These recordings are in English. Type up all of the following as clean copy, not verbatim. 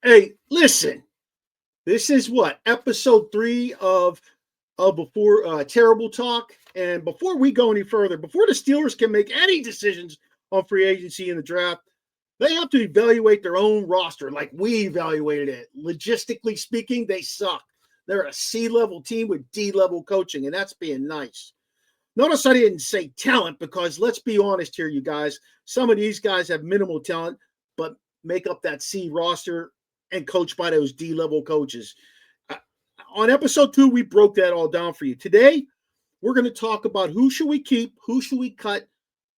Hey, listen. This is what episode 3 of Before Terrible Talk. And before we go any further, before the Steelers can make any decisions on free agency in the draft, they have to evaluate their own roster like we evaluated it. Logistically speaking, they suck. They're a C-level team with D-level coaching, and that's being nice. Notice I didn't say talent because let's be honest here, you guys. Some of these guys have minimal talent, but make up that C roster and coached by those D-level coaches. On episode 2, we broke that all down for you. Today, we're going to talk about who should we keep, who should we cut,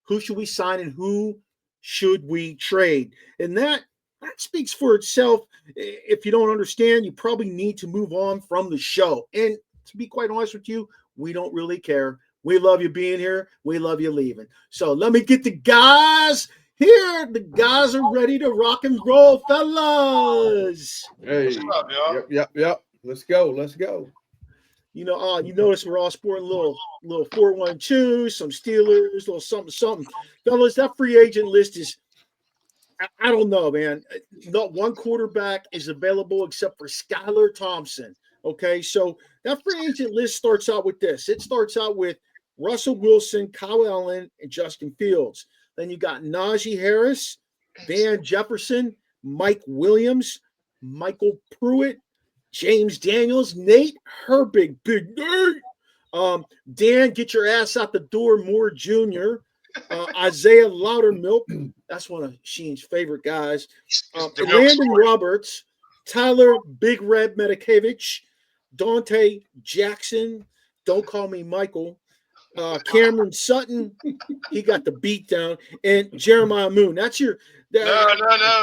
who should we sign, and who should we trade. And that speaks for itself. If you don't understand, you probably need to move on from the show. And to be quite honest with you, we don't really care. We love you being here. We love you leaving. So let me get the guys here. The guys are ready to rock and roll, fellas. Hey, What's up, y'all? Yep. Let's go. You notice we're all sporting little 412, some Steelers, little something. Fellas, that free agent list is, I don't know, man. Not one quarterback is available except for Skylar Thompson. Okay, so that free agent list starts out with this. It starts out with Russell Wilson, Kyle Allen, and Justin Fields. Then you got Najee Harris, Van Jefferson, Mike Williams, Michael Pruitt, James Daniels, Nate Herbig, Big Nate. Dan, get your ass out the door, Moore Jr., Isaiah Loudermilk, that's one of Sheen's favorite guys. Landon Roberts, Tyler Big Red Medikevich, Dante Jackson, don't call me Michael, Cameron Sutton, he got the beat down, and Jeremiah Moon. That's your No,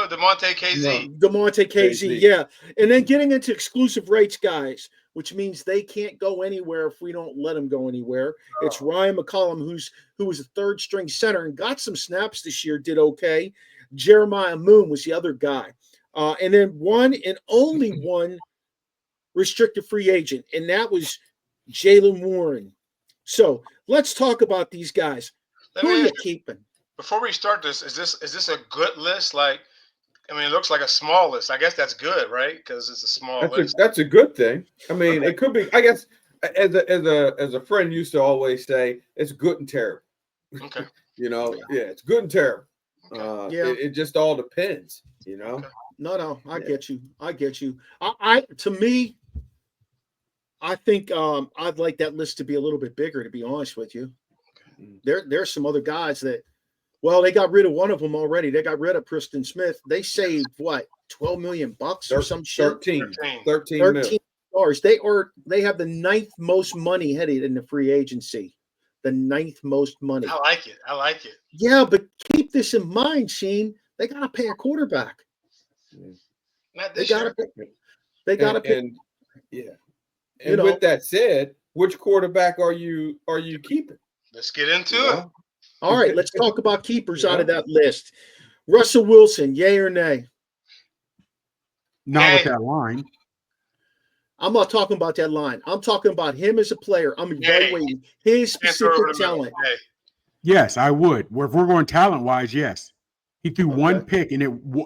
DeMonte KZ. DeMonte KZ, yeah. And then getting into exclusive rates, guys, which means they can't go anywhere if we don't let them go anywhere. It's Ryan McCollum, who was a third string center and got some snaps this year, did okay. Jeremiah Moon was the other guy. And then one and only one restricted free agent, and that was Jaylen Warren. So let's talk about these guys. Who are you keeping? Before we start this, is this a good list? Like, I mean, it looks like a small list. I guess that's good, right? Because it's a small list. That's a good thing. I mean, It could be. I guess as a friend used to always say, it's good and terrible. Okay. It's good and terrible. Okay. It just all depends. Okay. No, I get you. To me, I think I'd like that list to be a little bit bigger. To be honest with you, there's some other guys that. Well, they got rid of one of them already. They got rid of Preston Smith. They saved what, $12 million or some shit? 13 dollars. They have the 9th most money headed in the free agency. The 9th most money. I like it. Yeah, but keep this in mind, Sheen. They gotta pay a quarterback. Not this year. They gotta pay. And with that said, which quarterback are you keeping? Let's get into it. All right, let's talk about keepers out of that list. Russell Wilson, yay or nay? Not with that line. I'm not talking about that line. I'm talking about him as a player. I'm evaluating his specific talent. Yes, I would. If we're going talent-wise, yes. He threw one pick, and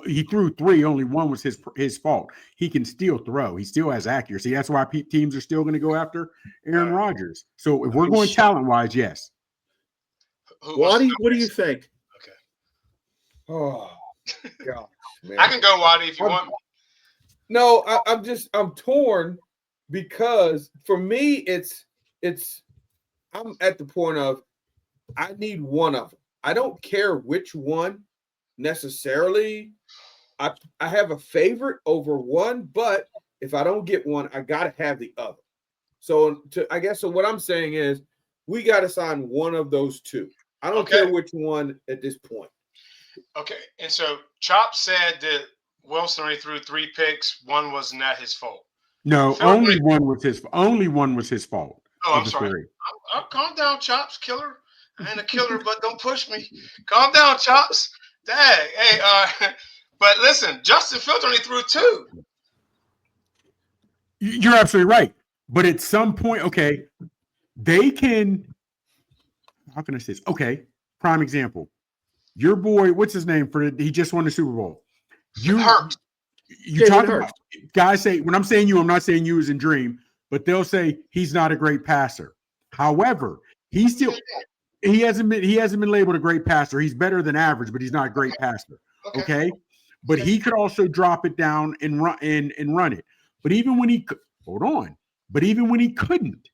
he threw 3. Only one was his fault. He can still throw. He still has accuracy. That's why teams are still going to go after Aaron Rodgers. So if we're going talent-wise, yes. Waddy, what do you think? Okay. Oh, God, man. I can go Waddy if you want me. No, I'm torn because for me, I'm at the point of I need one of them. I don't care which one necessarily. I have a favorite over one, but if I don't get one, I got to have the other. So what I'm saying is we got to sign one of those two. I don't care which one at this point. Okay, and so Chop said that Wilson only threw 3 picks. One was not his fault. No, only one was his fault. Oh, I'm sorry. Calm down, Chops, killer. I ain't a killer, but don't push me. Calm down, Chops. Dang. Hey, but listen, Justin Fields only threw 2. You're absolutely right. But at some point, they can. How can I say this? Okay, prime example. Your boy, what's his name? He just won the Super Bowl. Hurts. You talk about guys say, when I'm saying you, I'm not saying you as in dream, but they'll say he's not a great passer. However, he hasn't been labeled a great passer. He's better than average, but he's not a great passer. Okay. But he could also drop it down and run run it. But even when he couldn't,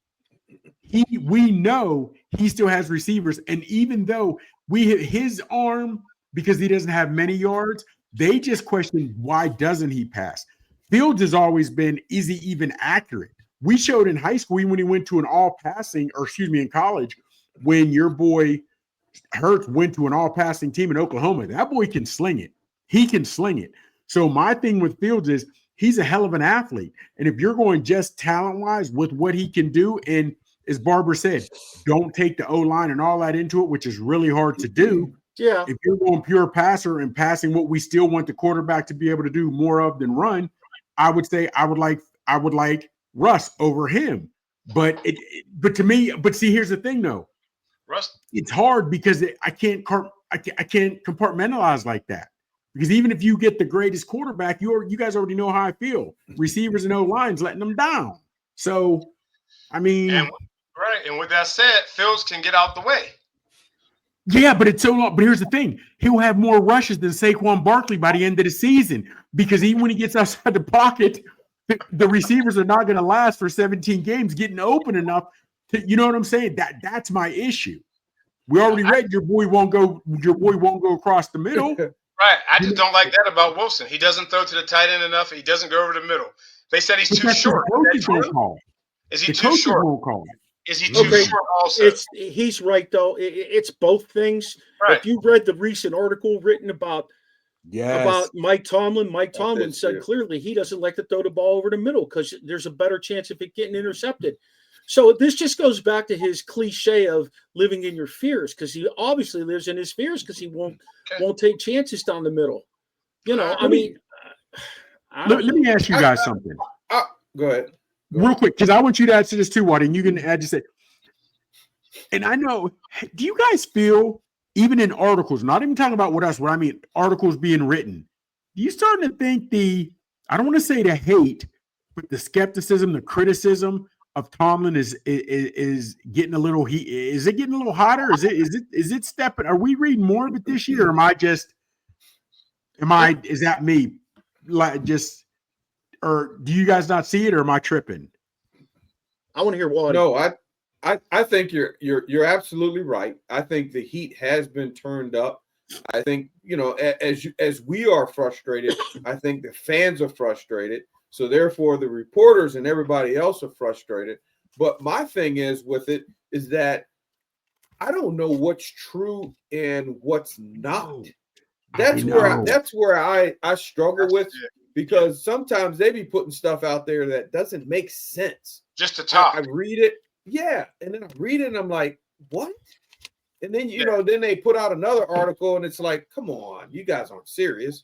we know he still has receivers. And even though we hit his arm because he doesn't have many yards, they just question why doesn't he pass? Fields has always been, is he even accurate? We showed in high school when he went to an all-passing, in college, when your boy Hurts went to an all-passing team in Oklahoma, that boy can sling it. He can sling it. So my thing with Fields is he's a hell of an athlete. And if you're going just talent-wise with what he can do, and as Barbara said, don't take the O-line and all that into it, which is really hard to do. Yeah. If you're going pure passer and passing what we still want the quarterback to be able to do more of than run, I would say I would like Russ over him. But to me, see, here's the thing though. Russ, it's hard because I can't compartmentalize like that. Because even if you get the greatest quarterback, you guys already know how I feel. Receivers and O-lines letting them down. So, I mean, and with that said, Fields can get out the way. Yeah, but it's so long. But here's the thing: he'll have more rushes than Saquon Barkley by the end of the season. Because even when he gets outside the pocket, the receivers are not going to last for 17 games getting open enough to, you know what I'm saying? That's my issue. We already read your boy won't go across the middle. Right. I just don't like that about Wilson. He doesn't throw to the tight end enough. He doesn't go over the middle. They said he's too short. Is he too short? Is he too short also? He's right, though. It's both things. Right. If you read the recent article written about Mike Tomlin said clearly he doesn't like to throw the ball over the middle because there's a better chance of it getting intercepted. So this just goes back to his cliche of living in your fears, because he obviously lives in his fears because he won't take chances down the middle. You know, I mean, let me ask you guys something. Go ahead. Real quick, because I want you to answer this too, Waddy, and you can add just say. And I know, do you guys feel, even in articles, not even talking about what I mean, articles being written, do you starting to think I don't want to say the hate, but the skepticism, the criticism of Tomlin is getting a little heat? Is it getting a little hotter? Is it stepping? Are we reading more of it this year? Or is that me? Or do you guys not see it, or am I tripping? I want to hear Waddy. No, I think you're absolutely right. I think the heat has been turned up. I think, as we are frustrated, I think the fans are frustrated. So therefore, the reporters and everybody else are frustrated. But my thing is with it is that I don't know what's true and what's not. That's where I struggle with, because sometimes they be putting stuff out there that doesn't make sense. Just to talk. I read it. Yeah. And then I read it and I'm like, what? And then, then they put out another article and it's like, come on, you guys aren't serious.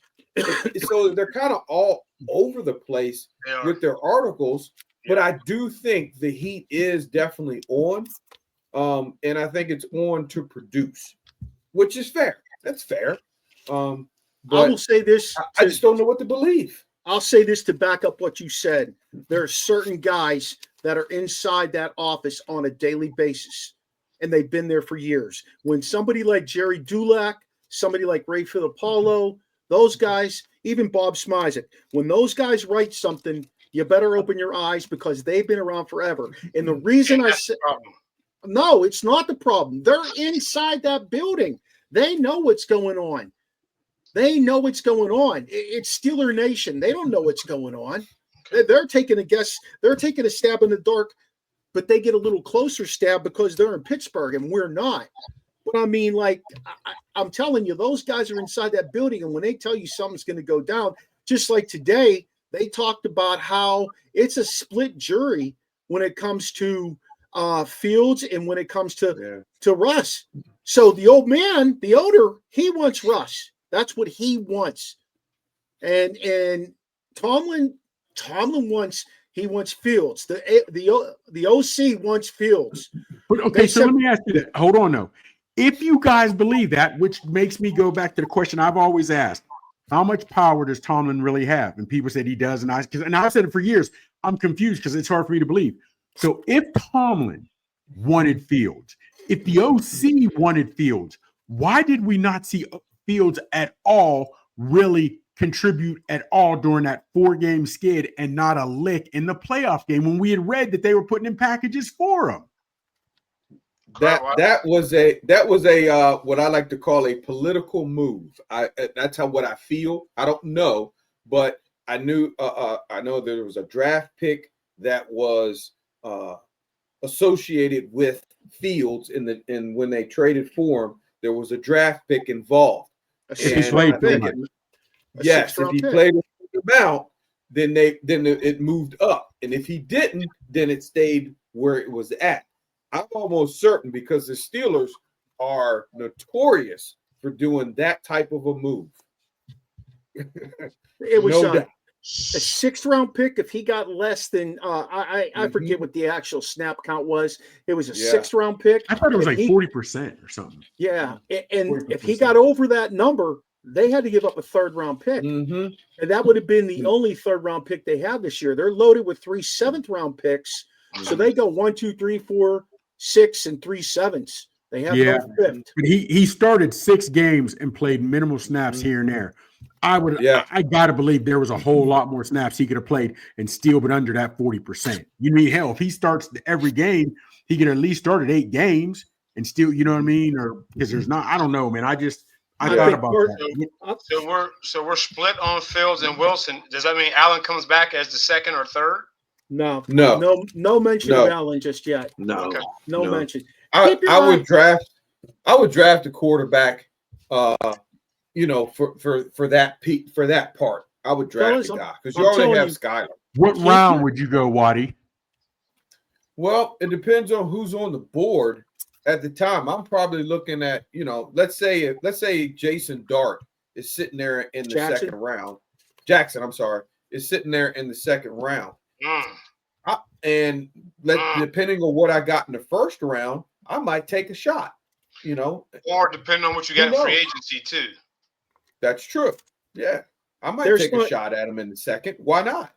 So they're kind of all over the place with their articles, but I do think the heat is definitely on. And I think it's on to produce, which is fair. That's fair. But I will say this. I just don't know what to believe. I'll say this to back up what you said. There are certain guys that are inside that office on a daily basis, and they've been there for years. When somebody like Jerry Dulac, somebody like Ray Filippo, those guys, even Bob Smizek, when those guys write something, you better open your eyes because they've been around forever. And the reason I said, no, it's not the problem. They're inside that building. They know what's going on. It's Steeler Nation. They don't know what's going on. They're taking a guess. They're taking a stab in the dark, but they get a little closer stab because they're in Pittsburgh and we're not. But I mean, I'm telling you, those guys are inside that building, and when they tell you something's going to go down, just like today, they talked about how it's a split jury when it comes to Fields and when it comes to Russ. So the old man, the owner, he wants Russ. That's what he wants. And Tomlin wants Fields. The OC wants Fields. But okay, so let me ask you that. Hold on, though. If you guys believe that, which makes me go back to the question I've always asked, how much power does Tomlin really have? And people said he does, and I've said it for years. I'm confused because it's hard for me to believe. So if Tomlin wanted Fields, if the OC wanted Fields, why did we not see Fields at all really contribute at all during that 4-game skid and not a lick in the playoff game when we had read that they were putting in packages for him? That was a what I like to call a political move. That's what I feel. I don't know, but I know there was a draft pick that was associated with Fields in when they traded for him. There was a draft pick involved. If he played yes, if he played a amount, then it moved up, and if he didn't, then it stayed where it was at. I'm almost certain because the Steelers are notorious for doing that type of a move. It was a 6th-round pick. If he got less than, I forget what the actual snap count was. It was a 6th-round pick. I thought it was like 40% or something. Yeah, and 40%. If he got over that number, they had to give up a 3rd-round pick, and that would have been the only 3rd-round pick they have this year. They're loaded with 3 7th-round picks, so they go 1, 2, 3, 4, 6, and 3 7s. They have no 5th. But he started 6 games and played minimal snaps here and there. I gotta believe there was a whole lot more snaps he could have played and still been under that 40%. You mean hell, if he starts every game, he could at least start at 8 games and still, you know what I mean? Or because there's not, I don't know, man. I thought about that. So we're split on Fields and Wilson. Does that mean Allen comes back as the 2nd or 3rd? No mention of Allen just yet. No mention. I would draft a quarterback. For that part, I would draft a guy because you already have Skyler. What round would you go, Waddy? Well, it depends on who's on the board at the time. I'm probably looking at let's say Jason Dart is sitting there in the 2nd round. Jackson, I'm sorry, is sitting there in the 2nd round. Depending on what I got in the 1st round, I might take a shot. Or depending on what you got in free agency too. That's true. Yeah, I might take a shot at him in the 2nd. Why not?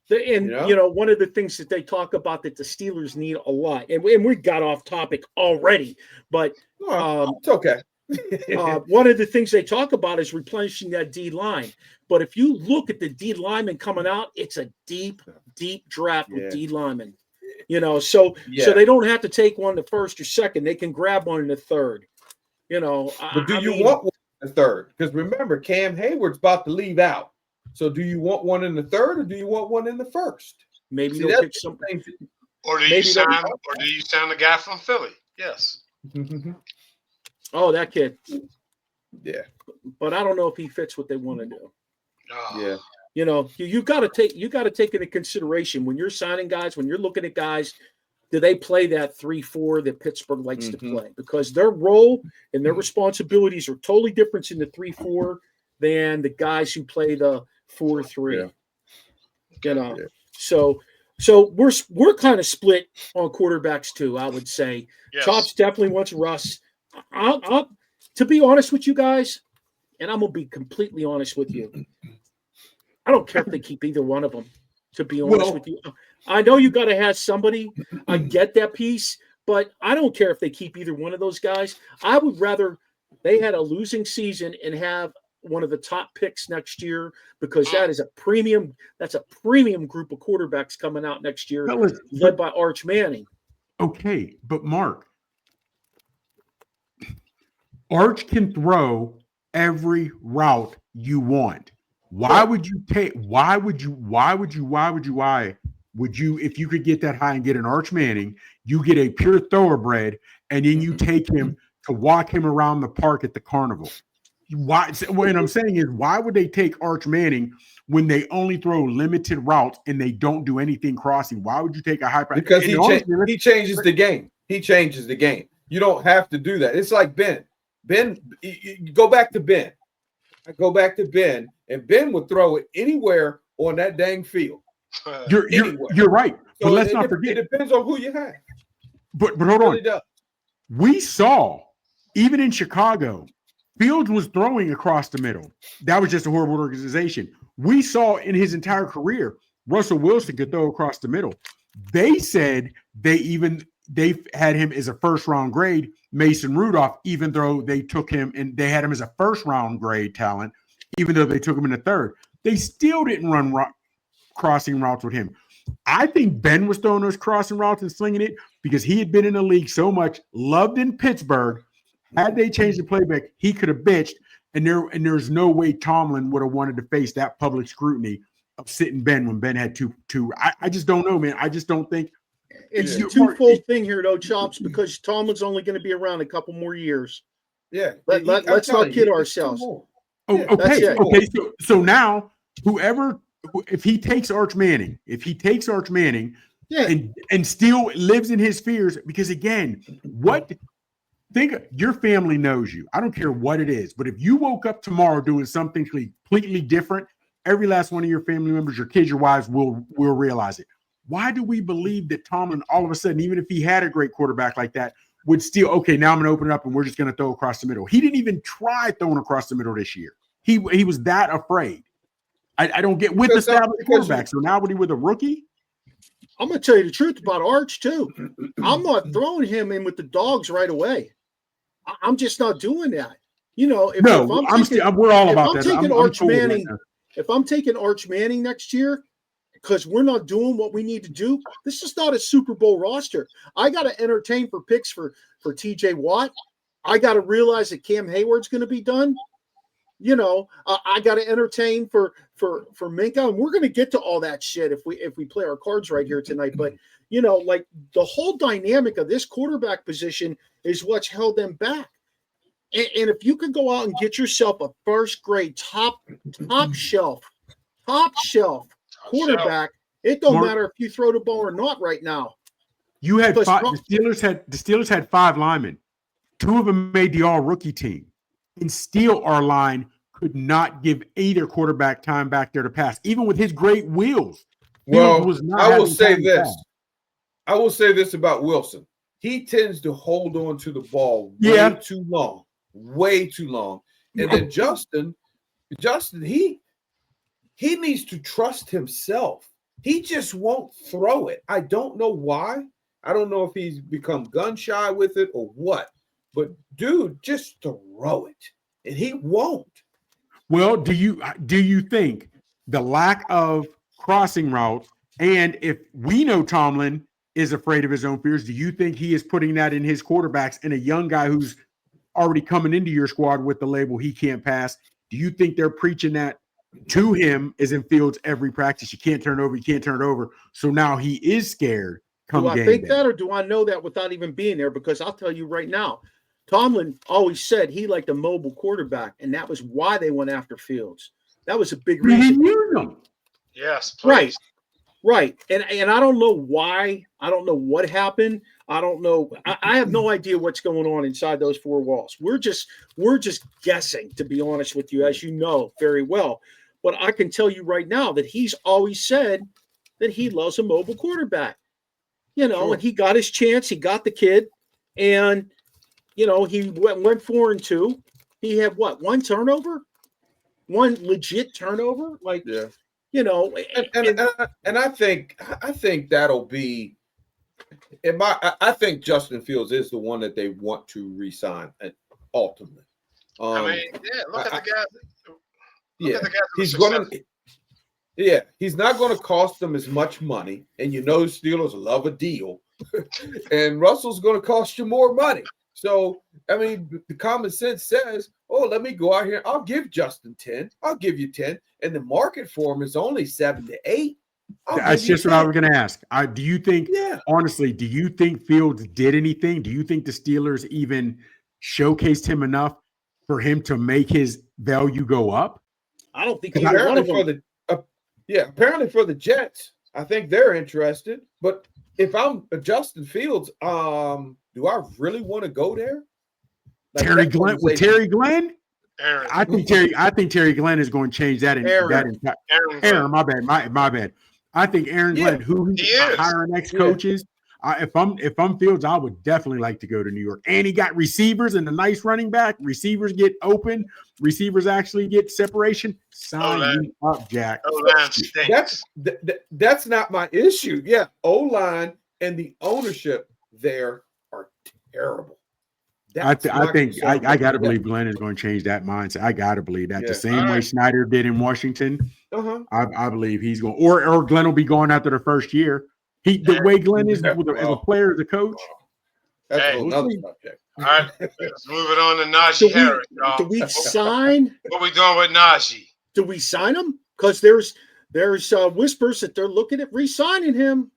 One of the things that they talk about that the Steelers need a lot, and we got off topic already, but it's okay. One of the things they talk about is replenishing that D line. But if you look at the D linemen coming out, it's a deep draft with D linemen. So they don't have to take one in the 1st or 2nd. They can grab one in the 3rd. But do you want one in the 3rd? Because remember, Cam Hayward's about to leave out. So do you want one in the 3rd or do you want one in the 1st? Maybe they'll pick something. Or do you sign the guy from Philly? Yes. Oh, that kid. Yeah. But I don't know if he fits what they want to do. Yeah. You got to take into consideration when you're signing guys, when you're looking at guys, do they play that 3-4 that Pittsburgh likes to play? Because their role and their responsibilities are totally different in the 3-4 than the guys who play the 4-3. So we're kind of split on quarterbacks too, I would say. Yes. Chops definitely wants Russ. I'll to be honest with you guys, and I'm gonna be completely honest with you. I don't care if they keep either one of them. To be honest with you, I know you got to have somebody. I get that piece, but I don't care if they keep either one of those guys. I would rather they had a losing season and have one of the top picks next year because that is a premium. That's a premium group of quarterbacks coming out next year, led by Arch Manning. Okay, but Mark, Arch can throw every route you want. Why would you, if you could get that high and get an Arch Manning, you get a pure thoroughbred, and then you take him to walk him around the park at the carnival. Why? What I'm saying is, why would they take Arch Manning when they only throw limited routes and they don't do anything crossing? Why would you take a high price? Because he changes the game. He changes the game. You don't have to do that. It's like Ben. You go back to Ben. I go back to Ben, and Ben would throw it anywhere on that dang field. You're right. But let's not forget. It depends on who you have. But hold on. We saw, even in Chicago, Fields was throwing across the middle. That was just a horrible organization. We saw in his entire career, Russell Wilson could throw across the middle. They said they had him as a first-round grade, Mason Rudolph, even though they took him and they had him as a first-round grade talent, even though they took him in the third. They still didn't run crossing routes with him. I think Ben was throwing those crossing routes and slinging it because he had been in the league so much, loved in Pittsburgh. Had they changed the playbook, he could have bitched, and there's no way Tomlin would have wanted to face that public scrutiny of sitting Ben when Ben had two. I just don't know, man. I just don't think it's a twofold thing here, though, Chops, because Tomlin's only going to be around a couple more years. Yeah, let's not kid ourselves. Oh, okay. So now, if he takes Arch Manning, and still lives in his fears, because again, your family knows you. I don't care what it is, but if you woke up tomorrow doing something completely different, every last one of your family members, your kids, your wives will realize it. Why do we believe that Tomlin, all of a sudden, even if he had a great quarterback like that, would still, okay, now I'm going to open it up and we're just going to throw across the middle? He didn't even try throwing across the middle this year. He was that afraid. I don't get with established quarterbacks. So now, would he with a rookie? I'm going to tell you the truth about Arch, too. I'm not throwing him in with the dogs right away. I'm just not doing that. We're all about that. If I'm taking Arch Manning next year, because we're not doing what we need to do, this is not a Super Bowl roster. I got to entertain for picks for TJ Watt. I got to realize that Cam Hayward's going to be done. I got to entertain for Minka, and we're going to get to all that shit if we play our cards right here tonight. But like the whole dynamic of this quarterback position is what's held them back. And if you could go out and get yourself a first grade top shelf quarterback, it don't matter if you throw the ball or not right now. You had the Steelers had 5 linemen. 2 of them made the all rookie team. And still our line could not give either quarterback time back there to pass, even with his great wheels. Well, I will say this about Wilson. He tends to hold on to the ball way too long. And then Justin, he needs to trust himself. He just won't throw it. I don't know why. I don't know if he's become gun shy with it or what. But dude, just throw it, and he won't. Well, do you think the lack of crossing routes, and if we know Tomlin is afraid of his own fears, do you think he is putting that in his quarterbacks and a young guy who's already coming into your squad with the label he can't pass? Do you think they're preaching that to him as in Fields every practice? You can't turn it over. So now he is scared. Do I think that, or do I know that without even being there? Because I'll tell you right now, Tomlin always said he liked a mobile quarterback, and that was why they went after Fields. That was a big reason. Yes, please. Right. And I don't know why. I don't know what happened. I don't know. I have no idea what's going on inside those 4 walls. We're just guessing, to be honest with you, as you know very well. But I can tell you right now that he's always said that he loves a mobile quarterback. Sure. And he got his chance. He got the kid, and he went 4-2. He had what? 1 turnover? 1 legit turnover? Like, yeah. And I think that'll be I think Justin Fields is the one that they want to re-sign ultimately. Look at the guys. He's not going to cost them as much money, and Steelers love a deal, and Russell's going to cost you more money. So, the common sense says, let me go out here. I'll give Justin 10. I'll give you 10. And the market for him is only 7 to 8. That's just what I was going to ask. Do you think, honestly, do you think Fields did anything? Do you think the Steelers even showcased him enough for him to make his value go up? I don't think apparently for the Jets, I think they're interested. But if I'm Justin Fields, do I really want to go there? Like Terry Glenn? Aaron. I think Terry Glenn is going to change that. Aaron, my bad. I think Aaron Glenn, who he's hiring ex-coaches. If I'm Fields, I would definitely like to go to New York. And he got receivers and a nice running back. Receivers get open. Receivers actually get separation. Sign me up, Jack. O-line stinks. That's not my issue. Yeah, O-line and the ownership there are terrible. I think I got to believe Glenn is going to change that mindset. I got to believe that the same way Snyder did in Washington. I believe he's going, or Glenn will be going after the first year. The way Glenn is as a player, as a coach. That's another subject. All right, let's move it on to Najee Harris, y'all. Do we sign? What we doing with Najee? Do we sign him? Because there's whispers that they're looking at re-signing him.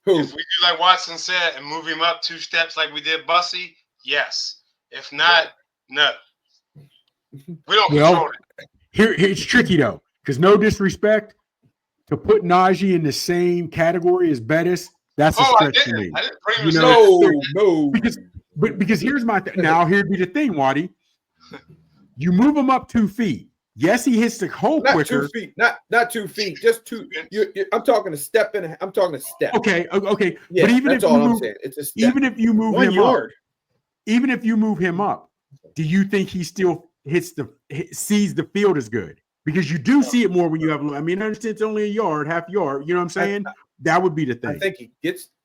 Who? If we do like Watson said and move him up 2 steps like we did Bussy, yes. If not, no. We don't control it. Here it's tricky though, because no disrespect, to put Najee in the same category as Bettis, that's a stretch to me. I didn't bring him No. Because here's my now here'd be the thing, Waddy. You move him up 2 feet. Yes, he hits the hole not quicker. 2 feet, not 2 feet, just 2. I'm talking a step in. I'm talking a step. Okay. Yeah, but even that's if all you I'm move, saying. It's a step. even if you move 1 him yard. up, even if you move him up, do you think he still sees the field as good? Because you do see it more when you have. I mean, I understand it's only a yard, half yard. You know what I'm saying? That would be the thing.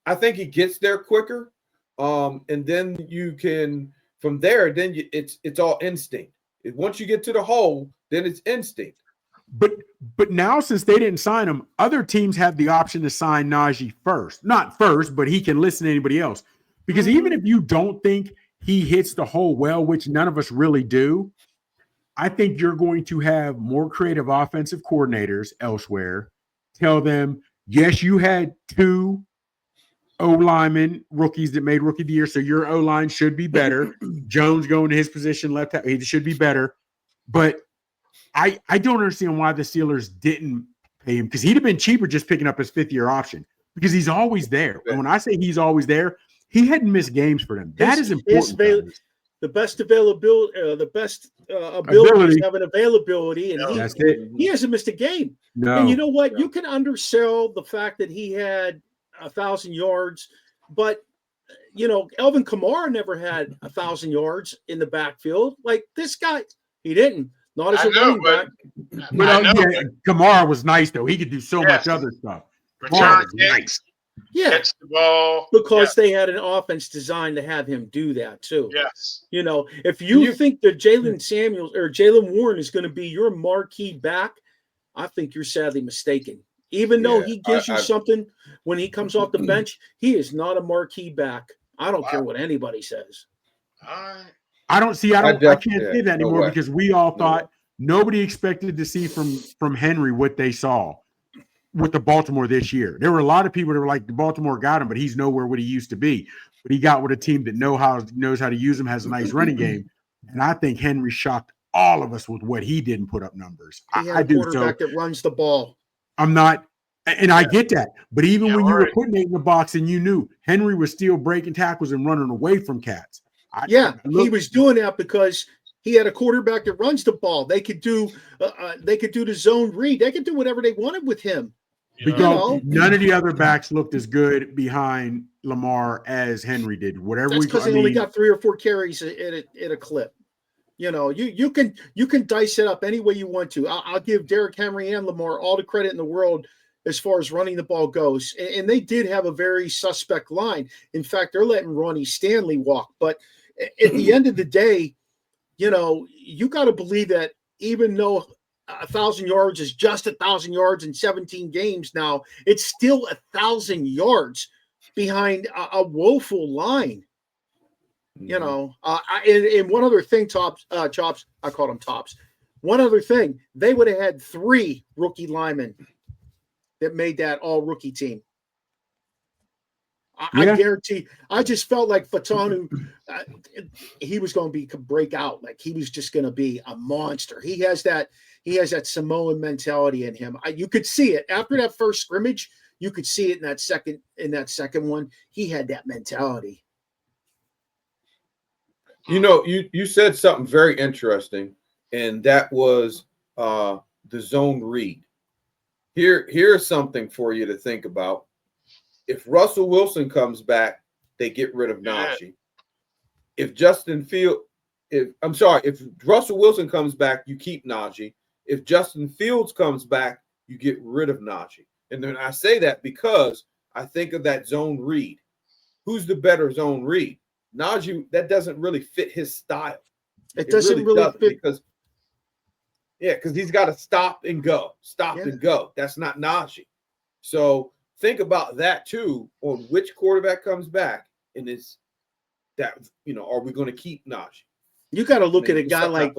I think he gets there quicker, and then you can from there. Then it's all instinct. Once you get to the hole, then it's instinct. But now since they didn't sign him, other teams have the option to sign Najee first. Not first, but he can listen to anybody else. Because even if you don't think he hits the hole well, which none of us really do, I think you're going to have more creative offensive coordinators elsewhere tell them, yes, you had 2 O-linemen rookies that made rookie of the year, so your O-line should be better. Jones going to his position, left tackle, he should be better. But I don't understand why the Steelers didn't pay him, because he'd have been cheaper just picking up his 5th-year option, because he's always there. And when I say he's always there, he hadn't missed games for them. That is important. The best availability, ability is having availability, and he hasn't missed a game. No. And you know what? You can undersell the fact that he had 1,000 yards, but Elvin Kamara never had 1,000 yards in the backfield. Like this guy, he didn't. Not as a running back. Kamara was nice though. He could do so much other stuff. Return kicks. Yeah, catch the ball. Because they had an offense designed to have him do that too. Yes. If you think that Jalen Samuels or Jalen Warren is going to be your marquee back, I think you're sadly mistaken. Even though he gives you something when he comes off the bench, he is not a marquee back. I don't care what anybody says. I can't say that anymore because we all thought nobody expected to see from Henry what they saw with the Baltimore this year. There were a lot of people that were like, the Baltimore got him, but he's nowhere what he used to be. But he got with a team that knows how to use him, has a nice running game. And I think Henry shocked all of us with what he didn't put up numbers. I do. Quarterback that runs the ball. I'm not, and I get that. But even when you were putting it in the box and you knew Henry was still breaking tackles and running away from cats. He was doing that because he had a quarterback that runs the ball. They could do the zone read. They could do whatever they wanted with him. Because none of the other backs looked as good behind Lamar as Henry did. That's because he only got 3 or 4 carries at a clip. You can dice it up any way you want to. I'll give Derrick Henry and Lamar all the credit in the world as far as running the ball goes. And they did have a very suspect line. In fact, they're letting Ronnie Stanley walk. But at the end of the day, you got to believe that even though 1,000 yards is just 1,000 yards in 17 games now, it's still 1,000 yards behind a woeful line. And one other thing, Chops, I called them Tops. One other thing, they would have had 3 rookie linemen that made that all rookie team. I guarantee. I just felt like Fatanu, he was going to break out. Like he was just going to be a monster. He has that Samoan mentality in him. You could see it after that first scrimmage. You could see it in that second one. He had that mentality. You said something very interesting, and that was the zone read. Here's something for you to think about. If Russell Wilson comes back, they get rid of Najee. If Russell Wilson comes back, you keep Najee. If Justin Fields comes back, you get rid of Najee. And then I say that because I think of that zone read. Who's the better zone read? Najee, that doesn't really fit his style. It doesn't really fit because he's got to stop and go. That's not Najee. So think about that too on which quarterback comes back, and is that are we going to keep Najee? You got to look at a guy like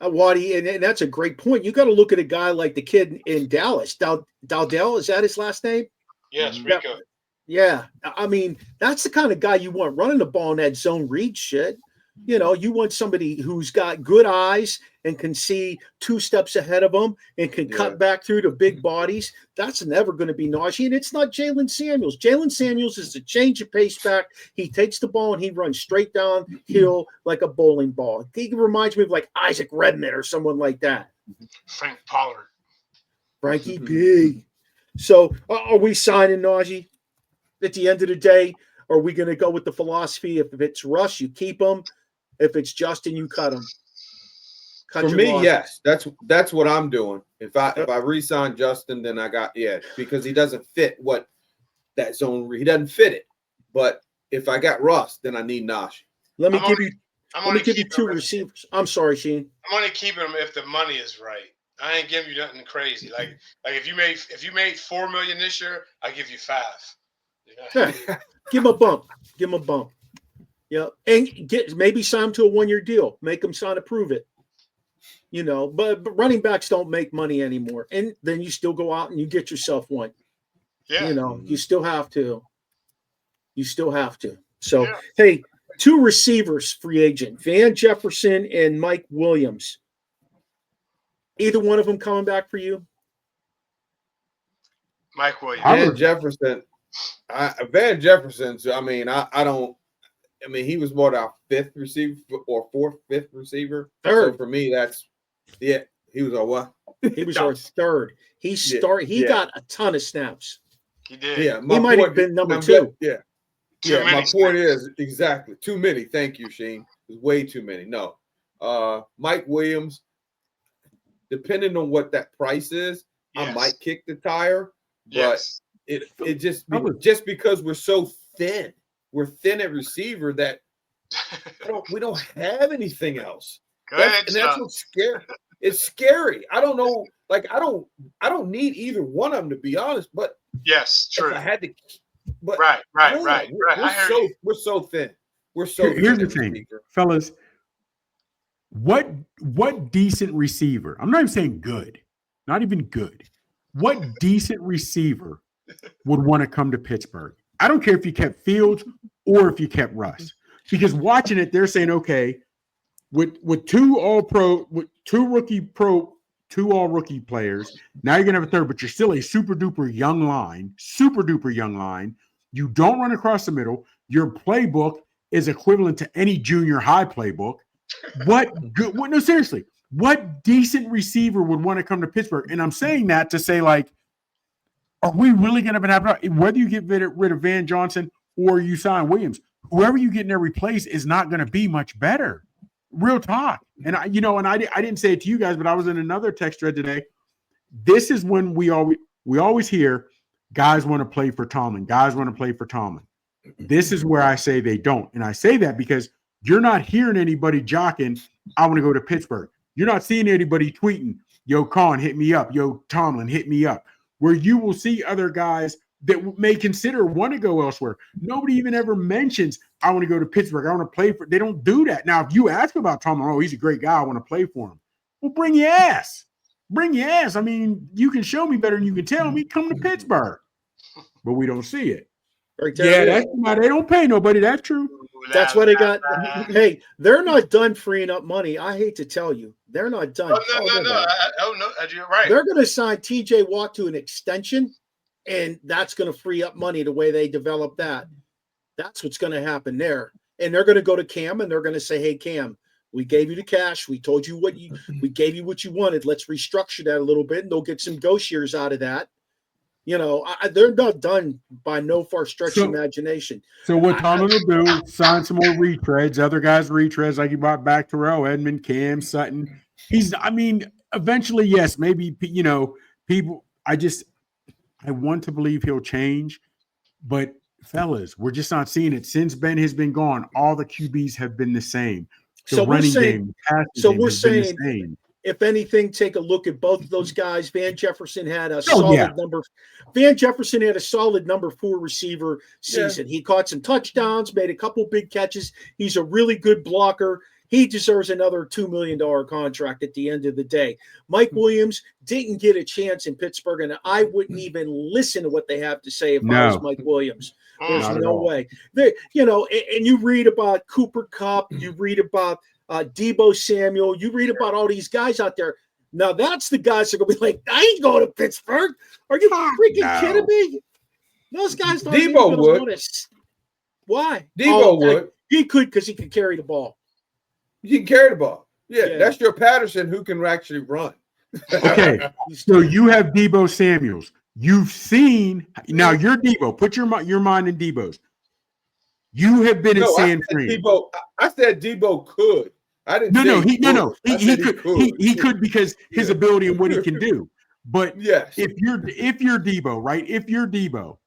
Waddy, and that's a great point. You got to look at a guy like the kid in Dallas, Dowdell. Is that his last name? Yes, Rico. Yeah, I mean that's the kind of guy you want running the ball in that zone read shit. You want somebody who's got good eyes and can see 2 steps ahead of them and can cut back through the big bodies. That's never going to be Najee, and it's not Jalen Samuels. Jalen Samuels is a change of pace back. He takes the ball and he runs straight downhill like a bowling ball. He reminds me of like Isaac Redman or someone like that. Frank Pollard. Frankie P. So are we signing Najee at the end of the day? Or are we going to go with the philosophy if it's Russ, you keep him? If it's Justin, you cut him. For me, yes, that's what I'm doing. If I re-sign Justin, then because he doesn't fit what that zone. He doesn't fit it. But if I got Russ, then I need Najee. Let me give you 2 receivers. I'm sorry, Sheen. I'm only keeping him if the money is right. I ain't giving you nothing crazy. Like if you made $4 million this year, I give you 5. Yeah. Give him a bump. Yeah, and maybe sign him to a 1-year deal. Make him sign to prove it. But running backs don't make money anymore, and then you still go out and you get yourself one. Yeah, you still have to. So hey, 2 receivers, free agent: Van Jefferson and Mike Williams. Either one of them coming back for you? Mike Williams. Van Jefferson. Van Jefferson's. I mean, he was more our 5th receiver or 5th receiver. 3rd. So for me, he was our what? He was our 3rd. He got a ton of snaps. He did. Yeah, he might have been number 2. Yeah. My point is exactly too many. Thank you, Sheen. It's way too many. No, Mike Williams. Depending on what that price is, I might kick the tire. But it just because we're so thin. We're thin at receiver that we don't have anything else. That's what's scary. It's scary. I don't know. Like I don't need either one of them, to be honest. But yes, true. If I had to, but right. We're so thin. We're so. Here's the thing, fellas. What decent receiver? I'm not even saying good. Not even good. What decent receiver would want to come to Pittsburgh? I don't care if you kept Fields or if you kept Russ, because watching it, they're saying, okay, with 2 all-pro, with 2 all-rookie players, now you're going to have a 3rd, but you're still a super-duper young line. You don't run across the middle. Your playbook is equivalent to any junior high playbook. No, seriously, what decent receiver would want to come to Pittsburgh? And I'm saying that to say, like, are we really going to have whether you get rid of Van Johnson or you sign Williams, whoever you get in there replace is not going to be much better. Real talk. And I didn't say it to you guys, but I was in another text thread today. This is when we always hear guys want to play for Tomlin. This is where I say they don't. And I say that because you're not hearing anybody jocking, I want to go to Pittsburgh. You're not seeing anybody tweeting, yo, Khan, hit me up. Yo, Tomlin, hit me up. Where you will see other guys that may consider want to go elsewhere. Nobody even ever mentions, I want to go to Pittsburgh. I want to play for. They don't do that. Now, if you ask about Tomlin, oh, he's a great guy. I want to play for him. Well, bring your ass. I mean, you can show me better than you can tell me. Come to Pittsburgh. But we don't see it. That's why they don't pay nobody. That's true. That's why they got. Hey, they're not done freeing up money. I hate to tell you, they're not done. No, you're right. They're going to sign T.J. Watt to an extension, and that's going to free up money the way they develop that. That's what's going to happen there. And they're going to go to Cam, and they're going to say, "Hey, Cam, we gave you the cash. We told you we gave you what you wanted. Let's restructure that a little bit, and they'll get some ghost years out of that." They're not done by no far stretch of imagination. So what Tomlin will do, sign some more retreads, other guys retreads, like he brought back Terrell Edmond, Cam Sutton. Eventually, yes, maybe, people, I want to believe he'll change, but fellas, we're just not seeing it. Since Ben has been gone, all the QBs have been the same. The running game, passing game has been the same. If anything, take a look at both of those guys. Van Jefferson had a solid number 4 receiver season. He caught some touchdowns, made a couple big catches. He's a really good blocker. He deserves another $2 million contract at the end of the day. Mike Williams didn't get a chance in Pittsburgh, and I wouldn't even listen to what they have to say if I was Mike Williams. There's no way. And you read about Cooper Kupp, you read about Deebo Samuel, you read about all these guys out there. Now that's the guys that are going to be like, I ain't going to Pittsburgh. Are you freaking kidding me? Those guys don't Deebo would. Why? Deebo would. He could because he could carry the ball. He can carry the ball. Yeah, that's your Patterson who can actually run. Okay, so you have Deebo Samuels. You've seen now. You're Deebo. Put your mind in Deebo's. You have been at San Fran. I said Deebo could. I didn't. He could because his ability and what he can do. But if you're Deebo, right? If you're Deebo,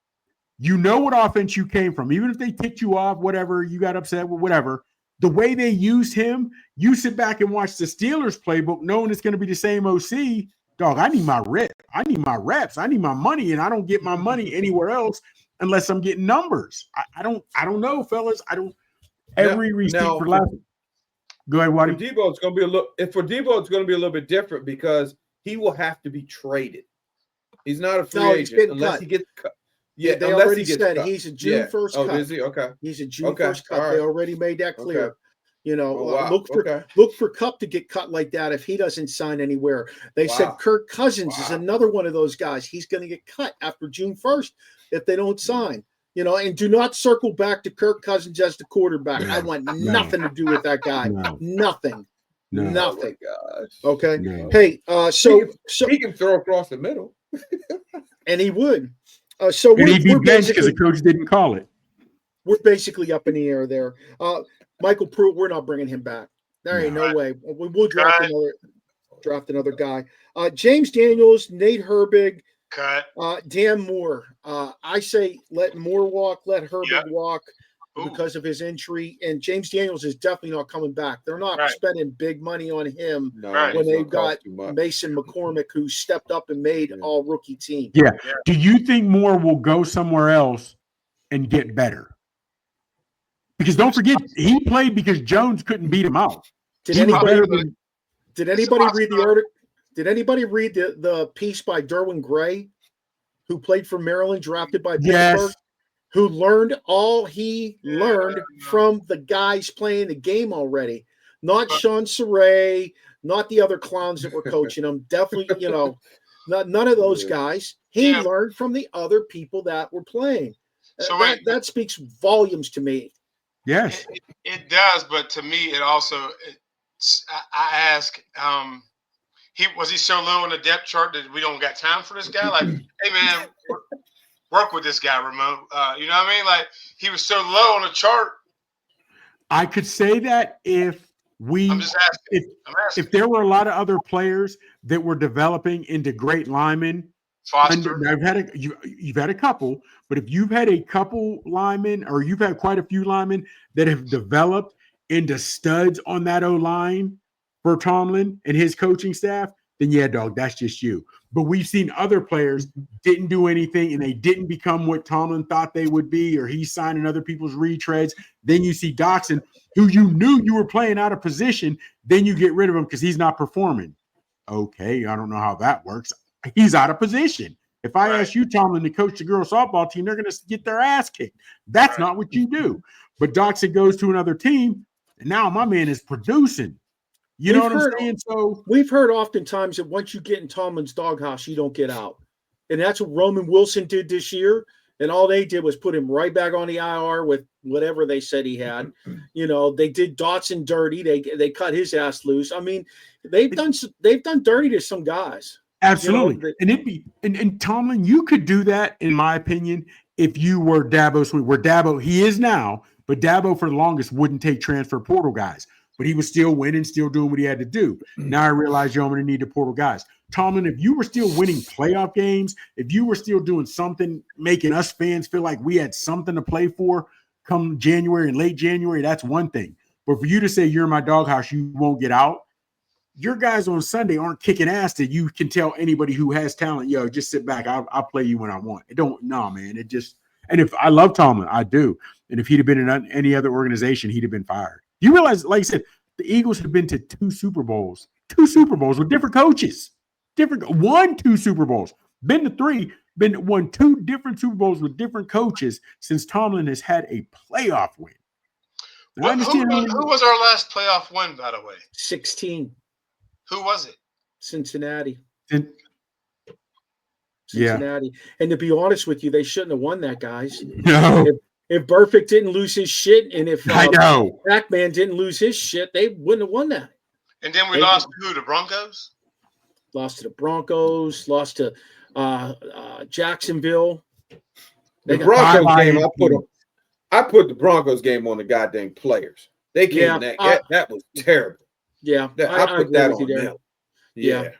you know what offense you came from. Even if they ticked you off, whatever, you got upset with whatever. The way they used him, you sit back and watch the Steelers playbook, knowing it's going to be the same OC. Dog, I need my rep. I need my reps. I need my money, and I don't get my money anywhere else unless I'm getting numbers. I don't know, fellas. I don't. Every receipt for last. Go ahead, Waddy. For Deebo, it's going to be it's going to be a little bit different because he will have to be traded. He's not a free agent unless he gets cut. Yeah, they already said he's a June 1st cut. Oh, is he? Okay. He's a June 1st cut. Right. They already made that clear. Okay. Look for Kupp to get cut like that if he doesn't sign anywhere. They said Kirk Cousins is another one of those guys. He's going to get cut after June 1st if they don't sign. And do not circle back to Kirk Cousins as the quarterback. I want nothing to do with that guy. Nothing. Nothing. Oh okay. No. Hey, so he can throw across the middle, and he would. And he'd be benched because the coach didn't call it. We're basically up in the air there. Michael Pruitt, we're not bringing him back. There ain't no way. We'll draft another guy. James Daniels, Nate Herbig, Dan Moore. I say let Moore walk, let Herbig walk because of his injury. And James Daniels is definitely not coming back. They're not spending big money on him when they've got Mason McCormick, who stepped up and made all rookie team. Yeah. Do you think Moore will go somewhere else and get better? Because don't forget, he played because Jones couldn't beat him out. Did anybody read the article? Did anybody read the piece by Derwin Gray, who played for Maryland, drafted by Pittsburgh, who learned all he learned from the guys playing the game already? Not Sean Saray, not the other clowns that were coaching him. Definitely, none of those guys. He learned from the other people that were playing. So that speaks volumes to me. Yes, it does. But to me, it also, I ask, was he so low on the depth chart that we don't got time for this guy? Like, hey man, work with this guy, Ramon. You know what I mean? Like, he was so low on the chart. I could say that if I'm just asking. If there were a lot of other players that were developing into great linemen. Foster. You've had a couple, but if you've had a couple linemen or you've had quite a few linemen that have developed into studs on that O-line for Tomlin and his coaching staff, then yeah, dog, that's just you. But we've seen other players didn't do anything and they didn't become what Tomlin thought they would be, or he's signing other people's retreads. Then you see Doxson, who you knew you were playing out of position, then you get rid of him because he's not performing. Okay, I don't know how that works. He's out of position. If I ask you, Tomlin, to coach the girls softball team, they're going to get their ass kicked. That's not what you do. But Doxson goes to another team, and now my man is producing. You know what I'm saying? So we've heard oftentimes that once you get in Tomlin's doghouse, you don't get out. And that's what Roman Wilson did this year. And all they did was put him right back on the IR with whatever they said he had. They did Dotson dirty. They cut his ass loose. I mean, they've done dirty to some guys. Absolutely. And Tomlin, you could do that, in my opinion, if you were Dabo Swinney, where Dabo, he is now, but Dabo for the longest wouldn't take transfer portal guys. But he was still winning, still doing what he had to do. Now I realize, I'm going to need the portal guys. Tomlin, if you were still winning playoff games, if you were still doing something, making us fans feel like we had something to play for come January and late January, that's one thing. But for you to say you're in my doghouse, you won't get out, your guys on Sunday aren't kicking ass that you can tell anybody who has talent, just sit back. I'll play you when I want. Man. It just, and if I love Tomlin, I do. And if he'd have been in any other organization, he'd have been fired. You realize, like I said, the Eagles have been to two Super Bowls with different coaches, won 2 Super Bowls, been to 3, won 2 different Super Bowls with different coaches since Tomlin has had a playoff win. Who was our last playoff win, by the way? 16. Who was it? Cincinnati. Yeah. And to be honest with you, they shouldn't have won that, guys. No. If Burfict didn't lose his shit, and if I know Pac-Man didn't lose his shit, they wouldn't have won that. And then we lost to who? The Broncos? Lost to the Broncos, lost to Jacksonville. The Broncos game, I put the Broncos game on the goddamn players. They came that was terrible. Yeah, I put that on them. Yeah.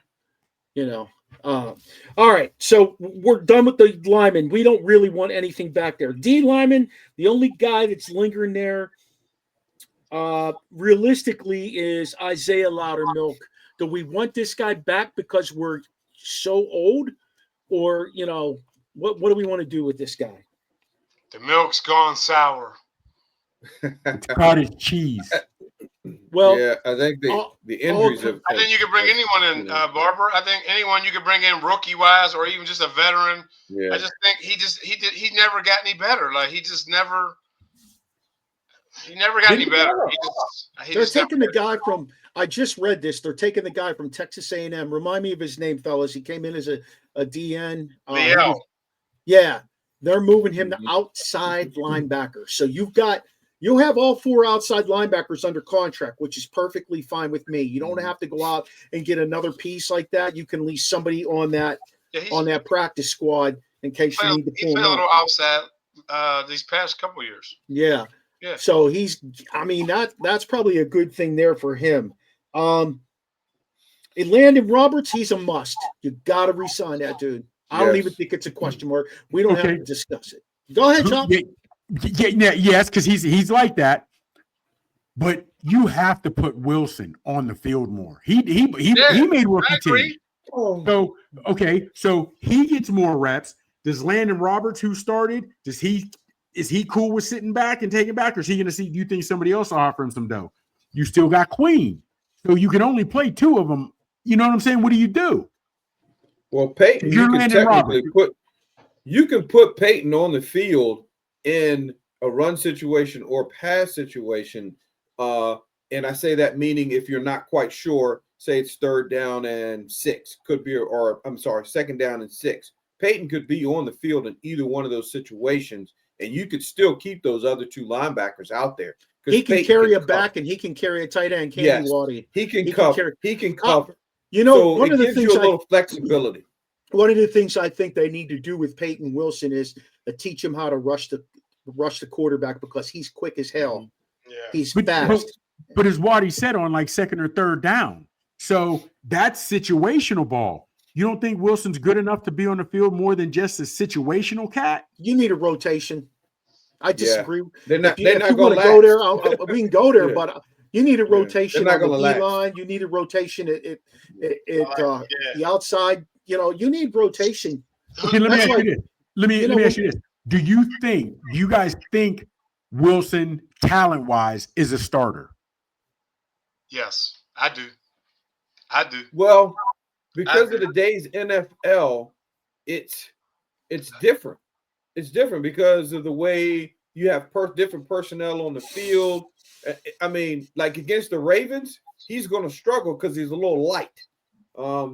All right, so we're done with the linemen. We don't really want anything back there. D lineman, the only guy that's lingering there, realistically, is Isaiah Loudermilk. Do we want this guy back because we're so old, or what do we want to do with this guy? The milk's gone sour. It's cottage cheese. Well, yeah, I think the injuries have. I think you could bring anyone in, Barber. I think anyone you could bring in rookie wise, or even just a veteran. Yeah. I just think he never got any better. Like he never got any better. They're taking the guy from. I just read this. They're taking the guy from Texas A&M. Remind me of his name, fellas. He came in as a DN. Yeah, they're moving him to outside linebacker. So you'll have all 4 outside linebackers under contract, which is perfectly fine with me. You don't have to go out and get another piece like that. You can leave somebody on that practice squad in case you need to pull him. He's been a little outside these past couple years. Yeah. So that's probably a good thing there for him. Landon Roberts, he's a must. You got to re-sign that dude. I don't even think it's a question mark. We don't have to discuss it. Go ahead, John. Yes, because he's like that. But you have to put Wilson on the field more. He made rookie team. So so he gets more reps. Does Landon Roberts, who started, is he cool with sitting back and taking back, or is he going to see? Do you think somebody else will offer him some dough? You still got Queen, so you can only play 2 of them. You know what I'm saying? What do you do? Well, Peyton, you can put Peyton on the field in a run situation or pass situation. And I say that meaning if you're not quite sure, say it's 3rd down and 6, could be, or I'm sorry, 2nd down and 6. Peyton could be on the field in either one of those situations, and you could still keep those other 2 linebackers out there. He can carry a back and he can carry a tight end. Waddy. He can cover. He can cover. One of the things a little flexibility. One of the things I think they need to do with Peyton Wilson is teach him how to rush the quarterback, because he's quick as hell. Yeah. He's fast. But as Waddy said, on like 2nd or 3rd down. So that's situational ball. You don't think Wilson's good enough to be on the field more than just a situational cat? You need a rotation. I disagree. They're not going to go there. We can go there, but you need a rotation on the D line. You need a rotation at the outside. You need rotation. Okay, let me ask you this. Let me ask you this. Do you guys think Wilson, talent-wise, is a starter? Yes, I do. Well, because of today's NFL, it's different. It's different because of the way you have different personnel on the field. I mean, like against the Ravens, he's going to struggle because he's a little light.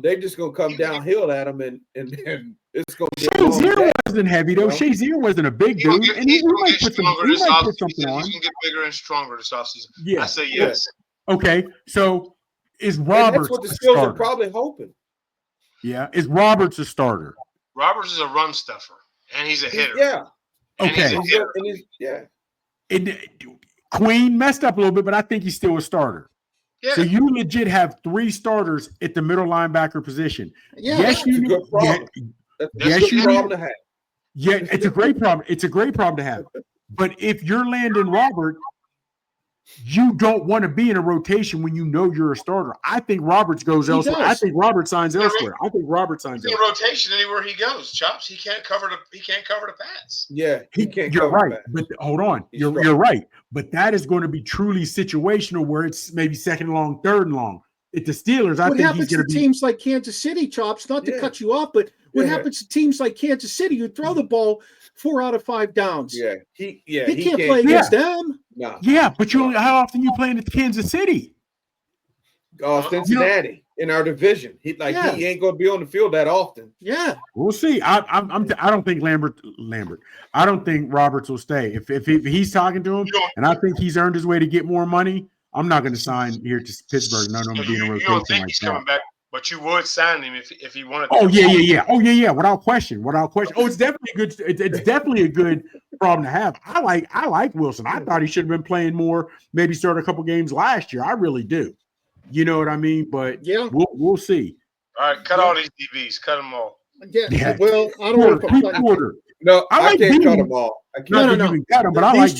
They're just going to come downhill at him, and it's going to be Shazier wasn't heavy, though. Shazier wasn't a big dude. And he might put something on. He's going to get bigger and stronger this offseason. Yeah. I say yes. Okay, so is Roberts? That's what the Steelers are probably hoping. Yeah. Is Roberts a starter? Roberts is a run stuffer, and he's a hitter. Yeah. And Okay. he's a hitter. Yeah. Queen messed up a little bit, but I think he's still a starter. Yeah. So you legit have 3 starters at the middle linebacker position. Yeah, Yes, That's a good problem. That's a good problem to have. Yeah, it's a great problem. It's a great problem to have. But if you're Landon Robert, you don't want to be in a rotation when you know you're a starter. I think Roberts goes elsewhere. does. I think Roberts signs elsewhere. I think Roberts signs He's in elsewhere. rotation anywhere he goes. Chops. He can't cover the pass. Yeah, he can't. You're cover right, that. but hold on. He's You're right. But that is going to be truly situational where it's maybe second and long, third and long. At the Steelers, I what think happens he's going to to be. teams like Kansas City, Chops? Not to Yeah. cut you off, but what Yeah. happens to teams like Kansas City? You throw the ball 4 out of 5 downs. Yeah, he can't play against them. No. Yeah, but how often you playing at Kansas City? Cincinnati in our division. He ain't going to be on the field that often. Yeah, We'll see. I don't think Lambert. I don't think Roberts will stay. If he's talking to him, and I think he's earned his way to get more money, I'm not going to sign here to Pittsburgh. None of them being a You rotation don't think like he's that. coming back, but you would sign him if he wanted. Oh to. yeah. Oh yeah. Without question. Oh, it's definitely a good. It's definitely a good problem to have. I like Wilson. I thought he should have been playing more. Maybe start a couple games last year. I really do. You know what I mean? But yeah. we'll see. All right, cut all these DBs. Cut them all. Yeah. Well, I don't know if I'm playing. Quarter. No, I like can't cut Beaton. them all. I can't. No. You can cut him, but I like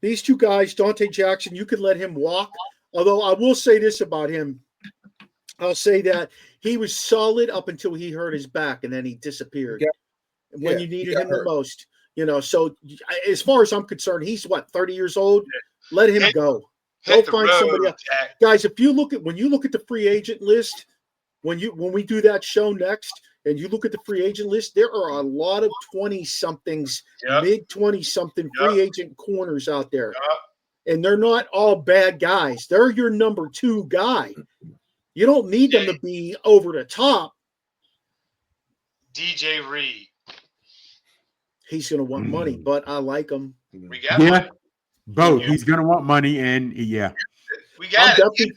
These two guys, Dante Jackson, you could let him walk. Although I will say this about him. I'll say that he was solid up until he hurt his back, and then he disappeared when you needed him the most. So as far as I'm concerned, he's 30 years old. Let him go. Go find somebody else. Guys, if you look at the free agent list, when we do that show next, and you look at the free agent list, there are a lot of 20-somethings, mid 20-something free agent corners out there. And they're not all bad guys. They're your number 2 guy. You don't need them to be over the top. DJ Reed. He's going to want money, but I like him. We got money. Both. He's going to want money, and we got it.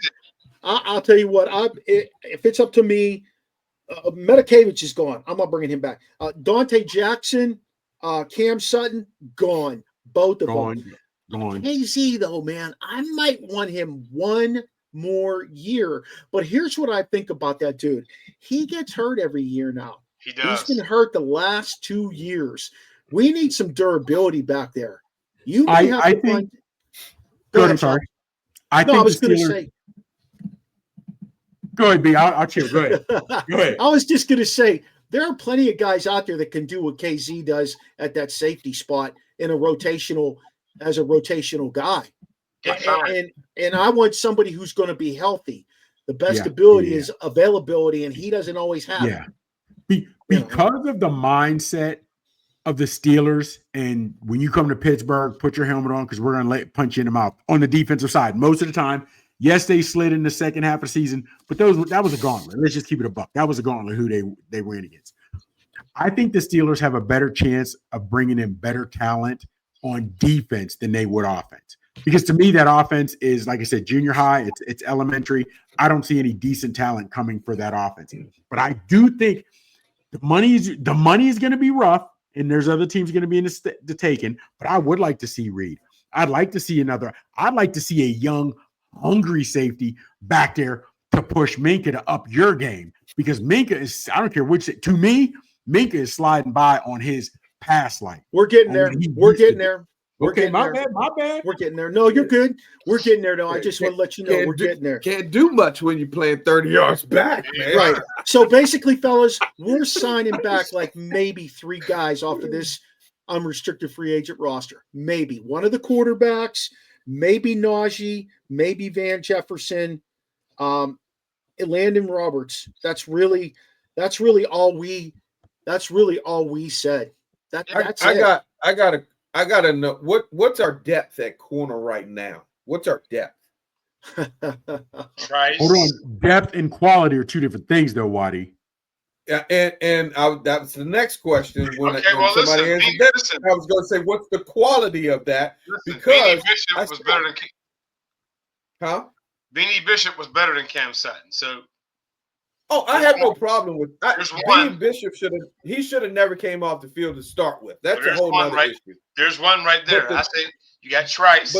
I'll tell you what. If it's up to me, Medicavich is gone. I'm not bringing him back. Dante Jackson, Cam Sutton, gone. Both of them. Gone. KZ, though, man, I might want him one more year. But here's what I think about that dude. He gets hurt every year now. He does. He's been hurt the last 2 years. We need some durability back there. I think. Go ahead. I'm sorry. I was going to say. Go ahead, B. I'll chill. Go ahead. Go ahead. I was just going to say there are plenty of guys out there that can do what KZ does at that safety spot as a rotational guy. And I want somebody who's going to be healthy. The best ability is availability, and he doesn't always have it. Because of the mindset of the Steelers, and when you come to Pittsburgh, put your helmet on because we're going to punch you in the mouth on the defensive side. Most of the time, yes, they slid in the second half of the season, but that was a gauntlet. Let's just keep it a buck. That was a gauntlet who they ran against. I think the Steelers have a better chance of bringing in better talent on defense than they would offense. Because to me, that offense is, like I said, junior high. It's elementary. I don't see any decent talent coming for that offense. But I do think the money is going to be rough, and there's other teams going to be in the taking. But I would like to see Reed. I'd like to see a young, hungry safety back there to push Minka to up your game. Because Minka is, I don't care which, to me, Minka is sliding by on his pass light. We're getting there. We're getting there. My bad. We're getting there. No, you're good. We're getting there, though. I just want to let you know we're getting there. Can't do much when you're playing 30 yards back, man. Right. So basically, fellas, we're signing back like maybe 3 guys off of this unrestricted free agent roster. Maybe one of the quarterbacks, maybe Najee, maybe Van Jefferson, Landon Roberts. That's really all we said. That's it. I gotta know what's our depth at corner right now. What's our depth? Price. Hold on, depth and quality are 2 different things, though, Waddy. Yeah, and that was the next question. When somebody answered that, I was going to say, what's the quality of that? Because Beanie Bishop was better than Beanie Bishop was better than Cam Sutton. So Oh, I have no problem with There's one. Dean Bishop should have never came off the field to start with. That's a whole nother issue. There's one right there. I say you got Trice.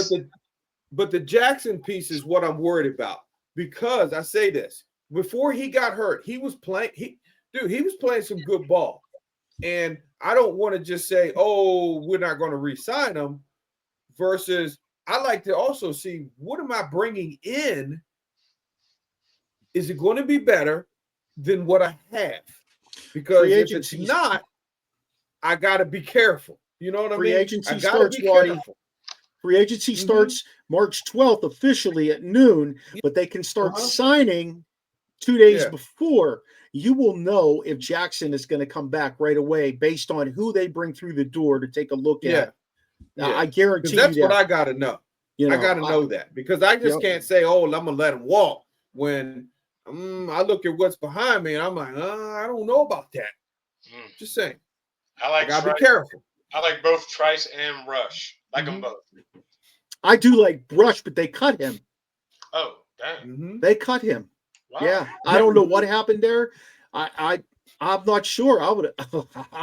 But the Jackson piece is what I'm worried about, because I say this, before he got hurt, he was playing. He was playing some good ball, and I don't want to just say, "Oh, we're not going to re-sign him." Versus, I like to also see, what am I bringing in? Is it going to be better than what I have? Because if it's not, I got to be careful. You know what I mean? Free agency starts, Waddy. Free agency starts March 12th officially at noon, but they can start signing 2 days before. You will know if Jackson is going to come back right away based on who they bring through the door to take a look at. Now, I guarantee that's you what I got to know. I got to know that, because I just can't say, "Oh, I'm going to let him walk," when I look at what's behind me and I'm like, I don't know about that. Just saying. I got to be careful. I like both Trice and Rush. Like them both. I do like Rush, but they cut him. Oh, damn. They cut him. Wow. Yeah. I don't know what happened there. I'm not sure. I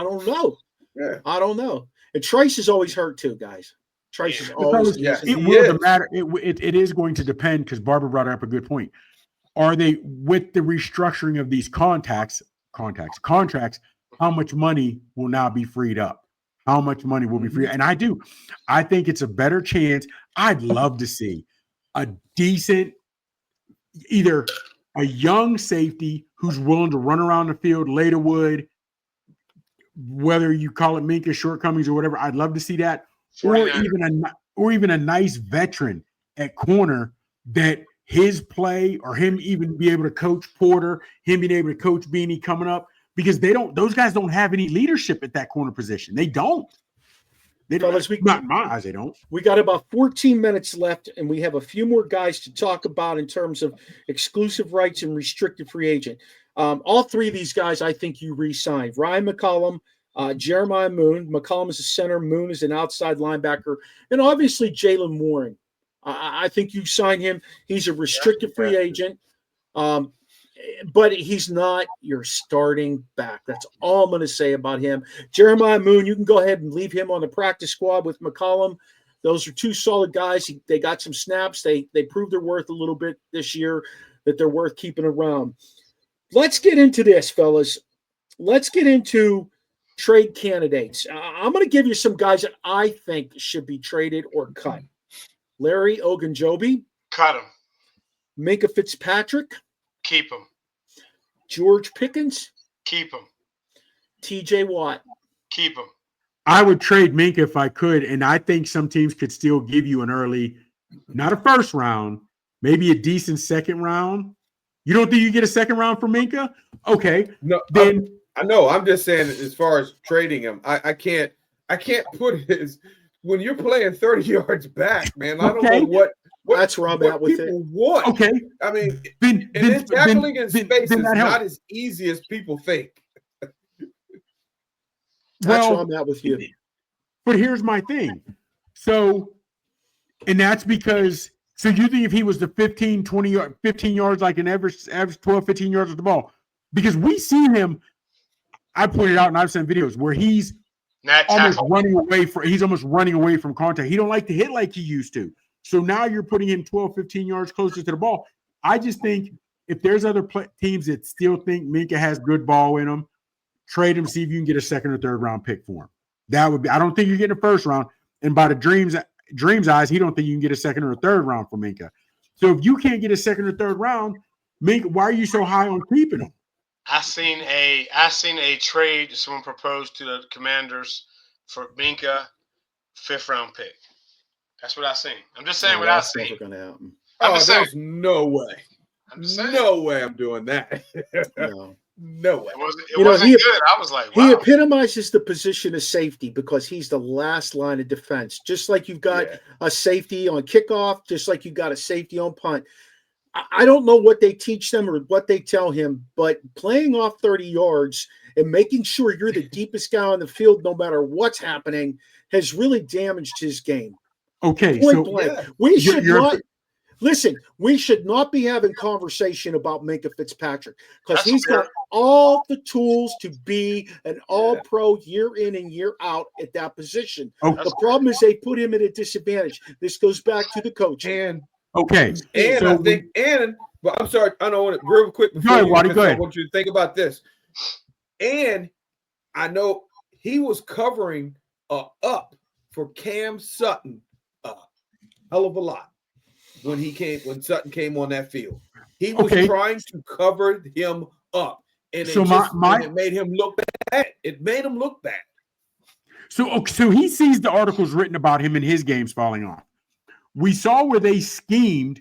don't know. Yeah. I don't know. And Trice is always hurt too, guys. Trice is always. It is going to depend, because Barbara brought up a good point. Are they, with the restructuring of these contracts, how much money will now be freed up? How much money will be free? And I think it's a better chance. I'd love to see a decent, either a young safety who's willing to run around the field, Leatherwood, whether you call it Minka's shortcomings or whatever. I'd love to see that, or even a nice veteran at corner that his play, or him even be able to coach Porter, him being able to coach Beanie coming up. Because those guys don't have any leadership at that corner position. They don't. Fellas, not in my eyes, they don't. We got about 14 minutes left, and we have a few more guys to talk about in terms of exclusive rights and restricted free agent. All three of these guys, I think you re-signed. Ryan McCollum, Jeremiah Moon. McCollum is a center. Moon is an outside linebacker. And obviously Jalen Warren. I think you signed him. He's a restricted free agent. But he's not your starting back. That's all I'm going to say about him. Jeremiah Moon, you can go ahead and leave him on the practice squad with McCollum. Those are two solid guys. They got some snaps. They proved their worth a little bit this year, that they're worth keeping around. Let's get into this, fellas. Let's get into trade candidates. I'm going to give you some guys that I think should be traded or cut. Larry Ogunjobi. Cut him. Minkah Fitzpatrick. Keep him. George Pickens. Keep him. TJ Watt. Keep him. I would trade Minkah if I could, and I think some teams could still give you an early, not a first round, maybe a decent second round. You don't think you get a second round for Minkah? Okay. No, then I know. I'm just saying, as far as trading him, I can't put his, when you're playing 30 yards back, man. I don't know what that's where I'm at with it. Want. Okay. I mean, then tackling in space is not as easy as people think. That's where I'm at with you. But here's my thing. So, and that's because, so you think if he was the 15 yards, like an average 12, 15 yards with the ball, because we see him, I pointed out and I've sent videos where he's almost running away from contact. He don't like to hit like he used to. So now you're putting him 12, 15 yards closer to the ball. I just think if there's other teams that still think Minkah has good ball in him, trade him, see if you can get a second or third round pick for him. That would be, I don't think you're getting a first round. And by the Dreams eyes, he don't think you can get a second or a third round for Minkah. So if you can't get a second or third round, Minkah, why are you so high on keeping him? I seen a trade someone proposed to the Commanders for Minkah, 5th round pick. That's what I seen. I'm just saying what I seen. Never going to happen. There's no way. No way I'm doing that. No way. It wasn't good. I was like, wow. He epitomizes the position of safety because he's the last line of defense. Just like you've got a safety on kickoff, just like you got a safety on punt. I don't know what they teach them or what they tell him, but playing off 30 yards and making sure you're the deepest guy on the field no matter what's happening has really damaged his game. Okay, we should not. Listen, we should not be having conversation about Minkah Fitzpatrick because That's he's fair. got all the tools to be an all-pro year in and year out at that position. Okay. The problem is they put him at a disadvantage. This goes back to the coach. And Okay. I think, but I'm sorry, I don't want to real quick before Go ahead, Waddy, go I ahead. want you to think about this. And I know he was covering up for Cam Sutton a hell of a lot when Sutton came on that field. He was trying to cover him up, and it made him look bad. It made him look bad. So he sees the articles written about him and his games falling off. We saw where they schemed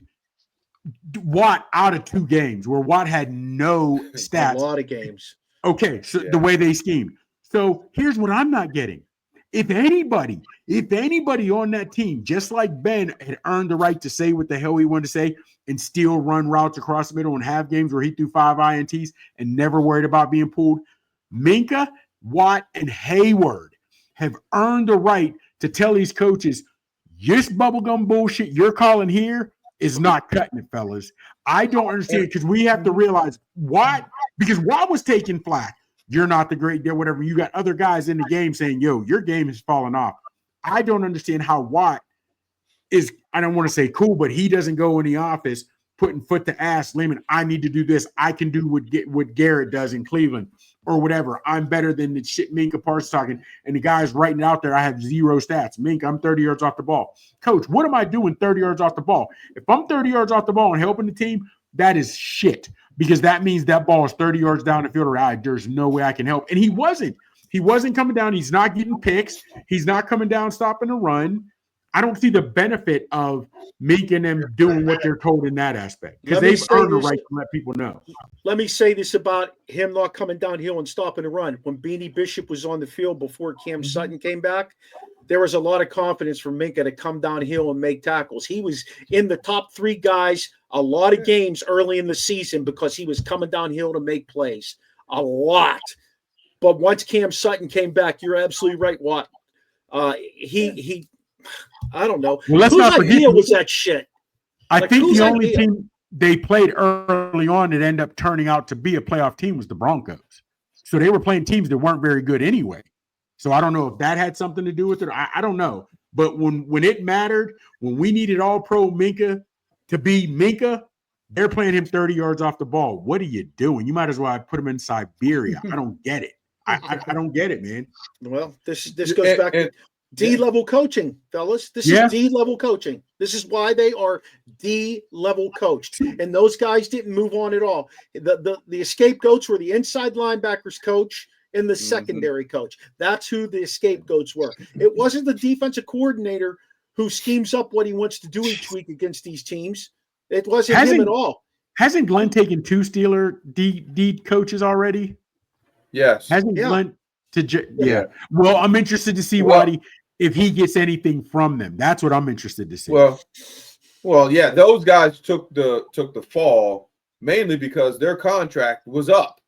Watt out of 2 games, where Watt had no stats. A lot of games. Okay, so the way they schemed. So here's what I'm not getting. If anybody on that team, just like Ben, had earned the right to say what the hell he wanted to say and still run routes across the middle and have games where he threw 5 INTs and never worried about being pulled, Minkah, Watt, and Hayward have earned the right to tell these coaches, this bubblegum bullshit you're calling here is not cutting it, fellas. I don't understand because we have to realize Watt, because Watt was taking flack. You're not the great deal, whatever. You got other guys in the game saying, yo, your game has fallen off. I don't understand how Watt is, I don't want to say cool, but he doesn't go in the office putting foot to ass, Lehman, I need to do this. I can do what Garrett does in Cleveland or whatever. I'm better than the shit Minkah Parsons talking. And the guy's writing out there, I have 0 stats. Minkah, I'm 30 yards off the ball. Coach, what am I doing 30 yards off the ball? If I'm 30 yards off the ball and helping the team, that is shit. Because that means that ball is 30 yards down the field. There's no way I can help. And he wasn't. He wasn't coming down. He's not getting picks. He's not coming down, stopping the run. I don't see the benefit of making them doing what they're told in that aspect. Because they've earned the right to let people know. Let me say this about him not coming downhill and stopping the run. When Beanie Bishop was on the field before Cam Sutton came back, there was a lot of confidence for Minkah to come downhill and make tackles. He was in the top 3 guys a lot of games early in the season because he was coming downhill to make plays. A lot. But once Cam Sutton came back, you're absolutely right, Watt. He I don't know. Well, let's whose not forget, idea was that shit? I Like, think whose the only idea? team they played early on that ended up turning out to be a playoff team was the Broncos. So they were playing teams that weren't very good anyway. So I don't know if that had something to do with it. I don't know. But when it mattered, when we needed all-pro Minkah to be Minkah, they're playing him 30 yards off the ball. What are you doing? You might as well put him in Siberia. I don't get it. I don't get it, man. Well, this goes back to D-level coaching, fellas. This is D-level coaching. This is why they are D-level coached. And those guys didn't move on at all. The scapegoats were the inside linebackers coach and the secondary coach. That's who the scapegoats were. It wasn't the defensive coordinator who schemes up what he wants to do each week against these teams. It wasn't him at all. Hasn't Glenn taken 2 Steeler D coaches already? Yes. Hasn't Glenn Well, I'm interested to see Waddy if he gets anything from them. That's what I'm interested to see. Well, yeah, those guys took the fall mainly because their contract was up.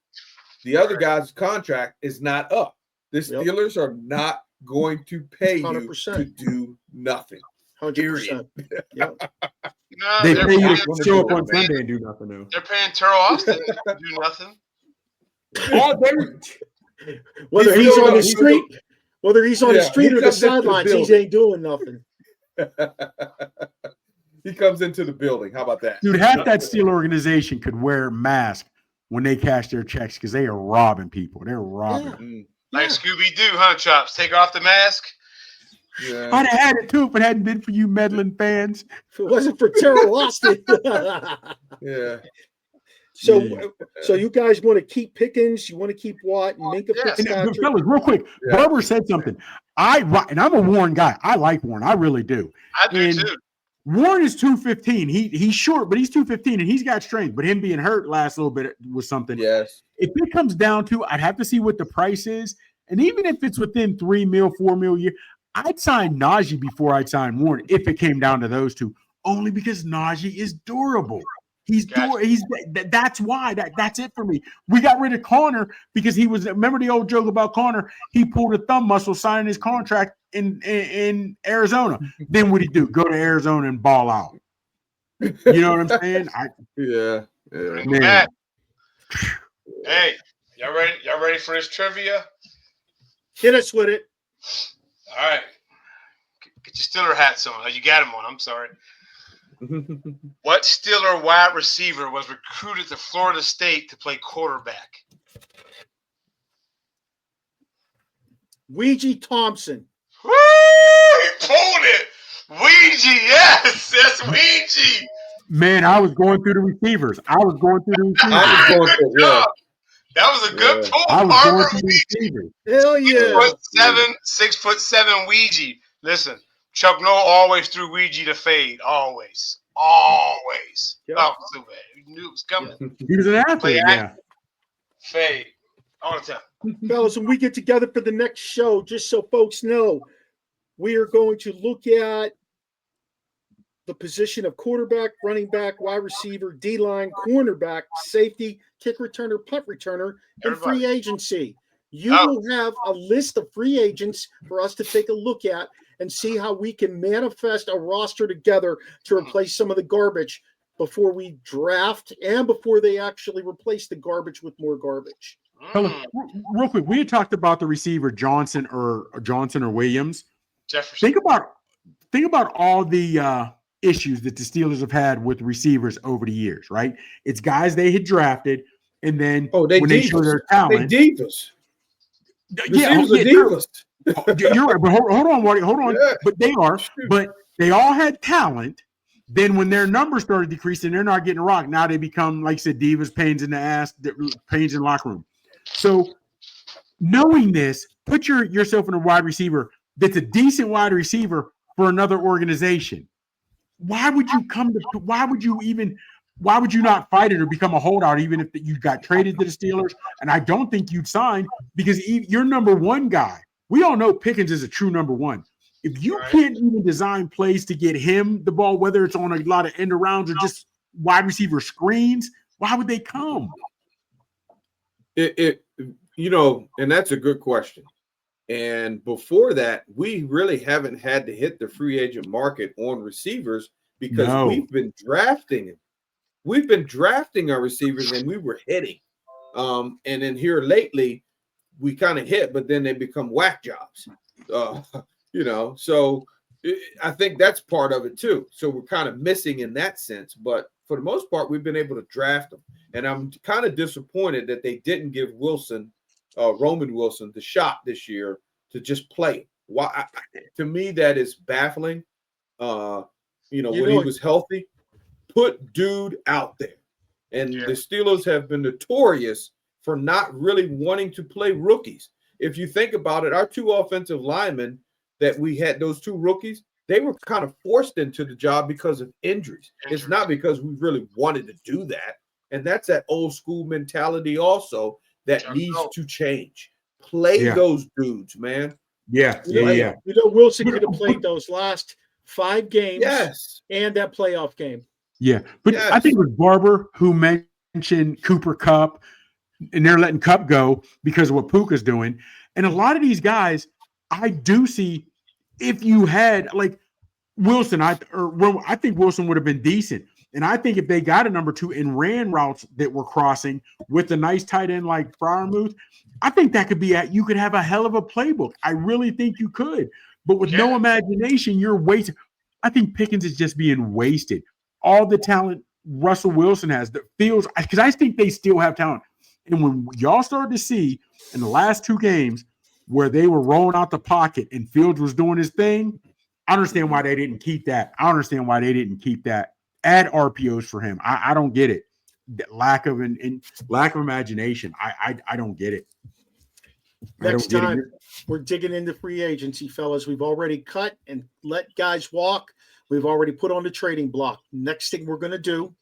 The other guy's contract is not up. The Steelers are not going to pay 100%. You to do nothing. 100%. Yep. No, they pay you to show up on Sunday and do nothing. Though. They're paying Terrell Austin to do nothing. Whether he's on the street or the sidelines, he ain't doing nothing. He comes into the building. How about that? Dude, half that Steeler organization could wear a mask when they cash their checks because they are robbing people. They're robbing. Yeah. Like Scooby-Doo, huh, Chops? Take off the mask. Yeah. I'd have had it too if it hadn't been for you meddling fans. If it wasn't for Terrell Austin. So you guys want to keep Pickens? You want to keep Watt and Minkah Fitzpatrick? Fellas, real quick, Barber said something. And I'm a Warren guy. I like Warren. I really do. I do too. Warren is 215. He's short, but he's 215 and he's got strength. But him being hurt last little bit was something. Yes. If it comes down to, I'd have to see what the price is. And even if it's within $3 million, $4 million a year, I'd sign Najee before I'd sign Warren if it came down to those two. Only because Najee is durable. That's why. That's it for me. We got rid of Connor because he was. Remember the old joke about Connor? He pulled a thumb muscle signing his contract in Arizona. Then what'd he do? Go to Arizona and ball out. You know what I'm saying? Yeah. Bring Man. it back. Hey, y'all ready? Y'all ready for this trivia? Hit us with it. All right. Get your Steeler hats on. Oh, you got them on. I'm sorry. What Steeler wide receiver was recruited to Florida State to play quarterback? Ouija Thompson. Woo! He pulled it. Ouija, yes, that's Ouija. Man, I was going through the receivers. I was going Good to, job. That was a good Yeah. pull, I was Parker. going through the receivers. Hell yeah. 6'7" Ouija. Listen, Chuck Noll always threw Ouija to fade. Always. Always. Yep. Oh, so bad. You knew it was coming. He was an athlete, yeah. Fade. All the time. Fellas, when we get together for the next show, just so folks know, we are going to look at the position of quarterback, running back, wide receiver, D-line, cornerback, safety, kick returner, punt returner, and free agency. You will have a list of free agents for us to take a look at and see how we can manifest a roster together to replace some of the garbage before we draft and before they actually replace the garbage with more garbage. Real quick, we had talked about the receiver Johnson or Williams. Jefferson. Think about all the issues that the Steelers have had with receivers over the years, right? It's guys they had drafted, and then when they show their talent, they divas. Receivers are divas. You're right, but hold on, Marty, hold on. Yeah. But they are. But they all had talent. Then when their numbers started decreasing, they're not getting rocked. Now they become, like you said, divas, pains in the ass, pains in the locker room. So knowing this, put yourself in a wide receiver that's a decent wide receiver for another organization. Why would you why would you not fight it or become a holdout even if you got traded to the Steelers? And I don't think you'd sign because your number one guy, we all know Pickens is a true number one. If you can't even design plays to get him the ball, whether it's on a lot of end arounds or just wide receiver screens, why would they come? And that's a good question. And before that, we really haven't had to hit the free agent market on receivers because we've been drafting it. We've been drafting our receivers and we were hitting. And then here lately, we kind of hit, but then they become whack jobs. So I think that's part of it too. So we're kind of missing in that sense. But for the most part, we've been able to draft them. And I'm kind of disappointed that they didn't give Roman Wilson the shot this year to just play. Why? To me, that is baffling. When he was healthy, put dude out there. And the Steelers have been notorious for not really wanting to play rookies. If you think about it, our two offensive linemen that we had, those two rookies, they were kind of forced into the job because of injuries. It's not because we really wanted to do that. And that's that old school mentality also that needs to change. Play those dudes, man. Wilson could have played those last 5 games and that playoff game. Yeah, but I think it was Barber who mentioned Cooper Kupp, and they're letting Kupp go because of what Puka's doing. And a lot of these guys, I do see if you had like Wilson, I think Wilson would have been decent. And I think if they got a number 2 and ran routes that were crossing with a nice tight end like Freiermuth, I think that could be you could have a hell of a playbook. I really think you could. But with no imagination, you're wasting. I think Pickens is just being wasted. All the talent Russell Wilson has that feels because I think they still have talent. And when y'all started to see in the last 2 games where they were rolling out the pocket and Fields was doing his thing, I understand why they didn't keep that. Add RPOs for him. I don't get it. Lack of imagination. I don't get it. Next time we're digging into free agency, fellas. We've already cut and let guys walk. We've already put on the trading block. Next thing we're going to do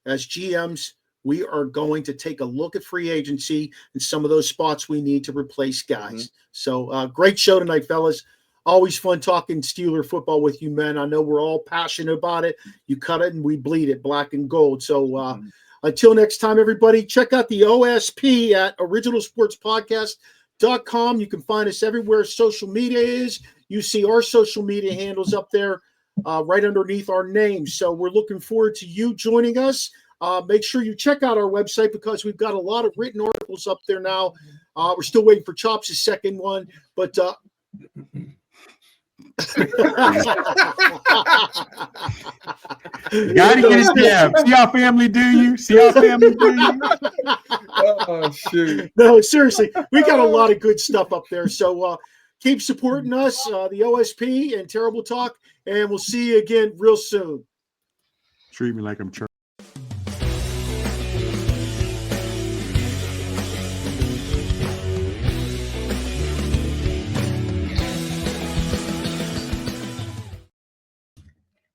as GMs, we are going to take a look at free agency and some of those spots we need to replace guys. So great show tonight, fellas. Always fun talking Steeler football with you, men. I know we're all passionate about it. You cut it and we bleed it black and gold. So until next time, everybody, check out the OSP at originalsportspodcast.com. You can find us everywhere social media is. You see our social media handles up there. right underneath our names. So we're looking forward to you joining us. Make sure you check out our website because we've got a lot of written articles up there now. We're still waiting for Chops' second one, but Gotta get it down. See how family do you? See how family do you? Oh shoot! No, seriously, we got a lot of good stuff up there. So keep supporting us, the OSP and Terrible Talk, and we'll see you again real soon. Treat me like I'm church.